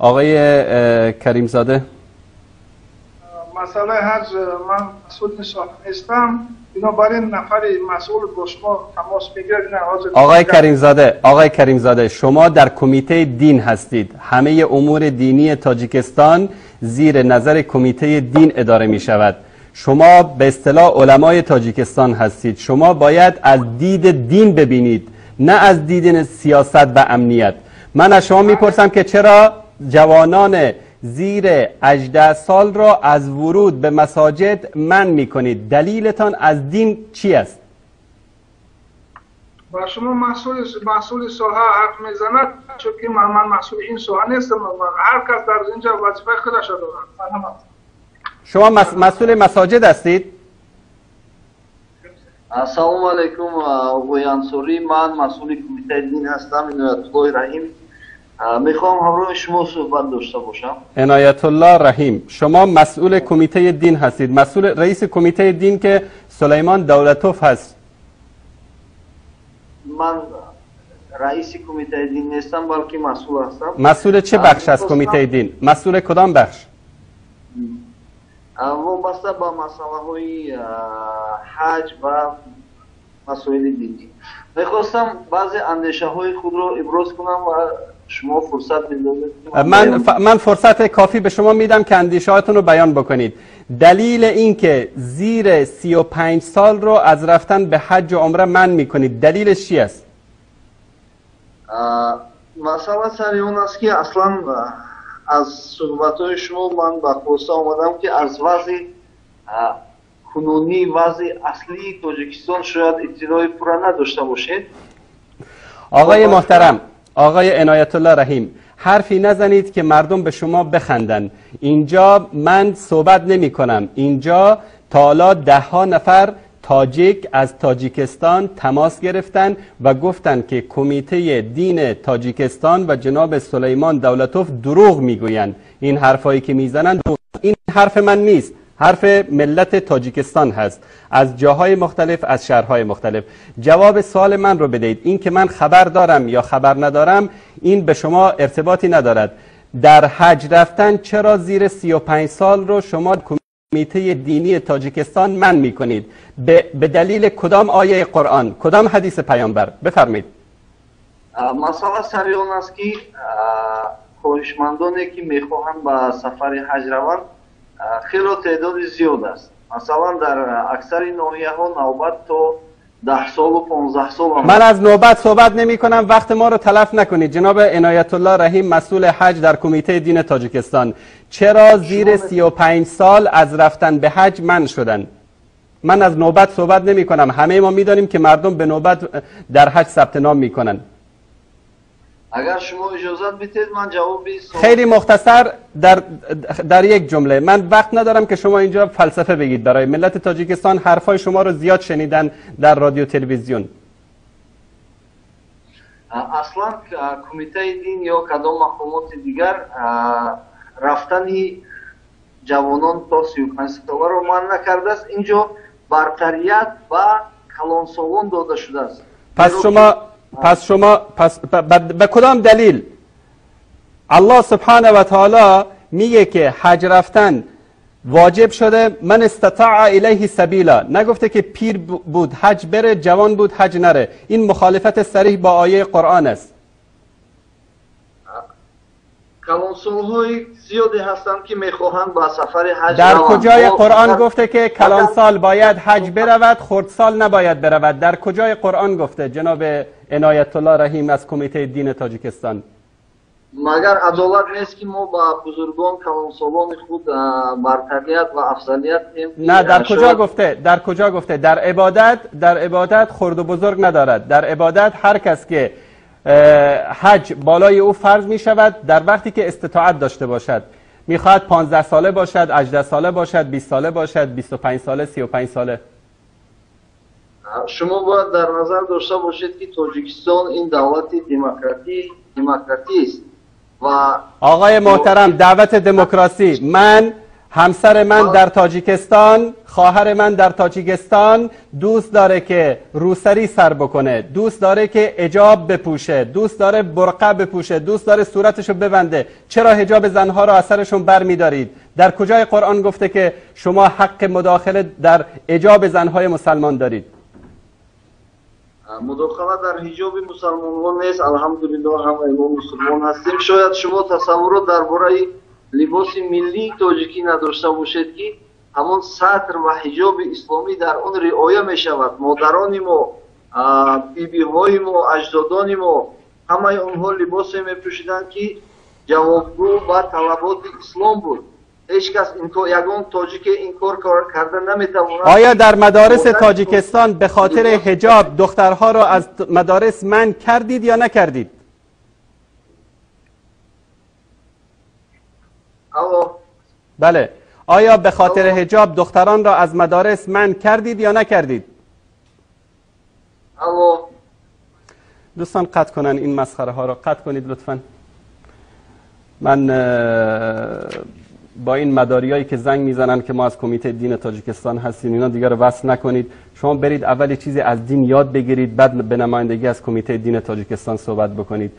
آقای کریم زاده. مسئله حج من مسئول نیستم، بنابراین نفر مسئول با شما تماس میگیرد. آقای کریم زاده شما در کمیته دین هستید. همه امور دینی تاجیکستان زیر نظر کمیته دین اداره می شود. شما به اصطلاح علمای تاجیکستان هستید. شما باید از دید دین ببینید، نه از دید سیاست و امنیت. من از شما میپرسم که چرا جوانان زیر 18 سال را از ورود به مساجد منع میکنید؟ دلیلتان از دین چی است؟ با شما مسئول ساحه حرف میزند، چون که من مسئول این ساحه نیستم. هر کس در اینجا وظیفه خودش دارد. شما مسئول مساجد هستید؟ السلام علیکم آقای انصاری، من مسئول کمیته دین هستم، عنایت الله رحیم. میخوام همراه شما صحبت داشته باشم. عنایت الله رحیم، شما مسئول کمیته دین هستید. مسئول رئیس کمیته دین که سلیمان دولتوف هست. من رئیس کمیته دین نیستم، بلکه مسئول هستم. مسئول چه بخش از کمیته دین؟ مسئول کدام بخش؟ وابسته با مسئله های حج و مسائل دینی. میخواستم بعضی اندیشه های خود رو ابراز کنم و شما فرصت میدادید. من فرصت کافی به شما میدم که اندیشه هاتون رو بیان بکنید. دلیل این که زیر 35 سال رو از رفتن به حج و عمره منع میکنید، دلیلش چی است؟ مسئله سر اون است که اصلا از صحبت‌های شما من به خلاصه آمدم که از وضع کنونی، وضع اصلی تاجیکستان شاید اطلاع پورا نداشته باشید. آقای محترم، آقای عنایت الله رحیم، حرفی نزنید که مردم به شما بخندن. اینجا من صحبت نمی کنم. اینجا تا حالا 10 نفر تاجیک از تاجیکستان تماس گرفتن و گفتن که کمیته دین تاجیکستان و جناب سلیمان دولتوف دروغ میگویند. این حرفایی که میزنن این حرف من نیست، حرف ملت تاجیکستان هست، از جاهای مختلف، از شهرهای مختلف. جواب سوال من رو بدهید. این که من خبر دارم یا خبر ندارم این به شما ارتباطی ندارد. در حج رفتن چرا زیر 35 سال رو شما کمیته دینی تاجیکستان منع میکنید؟ به دلیل کدام آیه قرآن، کدام حدیث پیامبر؟ بفرمایید. مسئله سر اون است که خواهشمندانی که میخواهند به سفر حج روند خیلی تعداد زیاد است. مثلا در اکثر ناحیه ها نوبت تا 10 سال و 15 سال. من از نوبت صحبت نمی کنم، وقت ما رو تلف نکنید. جناب عنایت الله رحیم، مسئول حج در کمیته دین تاجیکستان، چرا زیر 35 سال از رفتن به حج منع شدن؟ من از نوبت صحبت نمی کنم. همه ما میدانیم که مردم به نوبت در حج ثبت نام میکنن. اگر شما اجازت بدید من جواب خیلی مختصر در یک جمله. من وقت ندارم که شما اینجا فلسفه بگید. برای ملت تاجیکستان حرفای شما رو زیاد شنیدن در رادیو تلویزیون. اصلا کمیته دین یا کدام مقامات دیگر رفتنی جوانان تا 35 ساله رو منع نکرده است. اینجا برتریت و کلانسالان داده شده است. پس شما به کدام دلیل الله سبحانه و تعالی میگه که حج رفتن واجب شده؟ من استطاع الیه سبیلا. نگفته که پیر بود حج بره، جوان بود حج نره. این مخالفت صریح با آیه قرآن است. کلانسال‌های زیادی هستند که میخواهند با سفر حج در کجای قرآن گفته که کلانسال باید حج برود، خردسال نباید برود؟ در کجای قرآن گفته جناب عنایت الله رحیم از کمیته دین تاجیکستان؟ مگر عدالت نیست که ما با بزرگان کلانسالان خود برتریت و افضلیت دیم؟ نه، در کجا گفته؟ در کجا گفته؟ در عبادت خرد و بزرگ ندارد. در عبادت هر کس که حج بالای او فرض می شود در وقتی که استطاعت داشته باشد. میخواهد 15 ساله باشد، 18 ساله باشد، 20 ساله باشد، 25 ساله، 35 ساله. شما باید در نظر داشته باشید که تاجیکستان این دولت دموکراتی است و آقای محترم، دعوت دموکراسی، من همسر من در تاجیکستان، خواهر من در تاجیکستان دوست داره که روسری سر بکنه، دوست داره که حجاب بپوشه، دوست داره برقع بپوشه، دوست داره صورتشو ببنده. چرا حجاب زنها رو از سرشون بر می‌دارید؟ در کجای قرآن گفته که شما حق مداخله در حجاب زنهای مسلمان دارید؟ مداخله در حجاب مسلمانان نیست. الحمدلله همه ما مسلمان هستیم. شاید شما تصورات درباره لباس ملی تاجیکی نداشته باشید که همون سطر و حجاب اسلامی در اون رعایت می شود. مادران ما، بیبی های ما، اجدادان ما، همه اونها لباس می پوشیدند که جوابگو و طلبات اسلام بود. هیچ کس یگان تاجیک این کار کردن نمیتواند. آیا در مدارس تاجیکستان به خاطر حجاب دخترها را از مدارس منع کردید یا نکردید؟ بله. آیا به خاطر حجاب دختران را از مدارس منع کردید یا نکردید؟ دوستان قطع کنن این مسخره ها را، قطع کنید لطفا. من با این مداریایی که زنگ میزنن که ما از کمیته دین تاجیکستان هستیم اینا دیگر وصل نکنید. شما برید اول چیزی از دین یاد بگیرید، بعد به نمایندگی از کمیته دین تاجیکستان صحبت بکنید.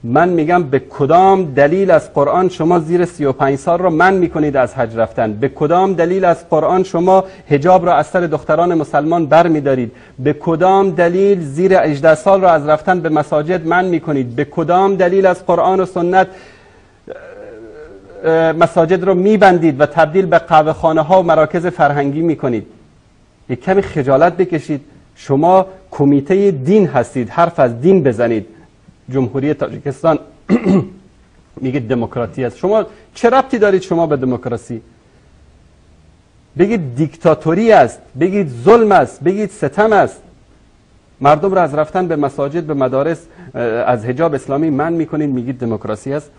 من میگم به کدام دلیل از قرآن شما زیر 35 سال را منع میکنید از حج رفتن؟ به کدام دلیل از قرآن شما حجاب را از سر دختران مسلمان بر میدارید؟ به کدام دلیل زیر 18 سال را از رفتن به مساجد منع میکنید؟ به کدام دلیل از قرآن و سنت مساجد رو میبندید و تبدیل به قهوه خانه ها و مراکز فرهنگی میکنید؟ یک کمی خجالت بکشید. شما کمیته دین هستید، حرف از دین بزنید. جمهوری تاجیکستان میگید دموکراسی است. شما چه ربطی دارید شما به دموکراسی؟ بگید دیکتاتوری است، بگید ظلم است، بگید ستم است. مردم را از رفتن به مساجد، به مدارس از حجاب اسلامی منع میکنید، میگید دموکراسی است.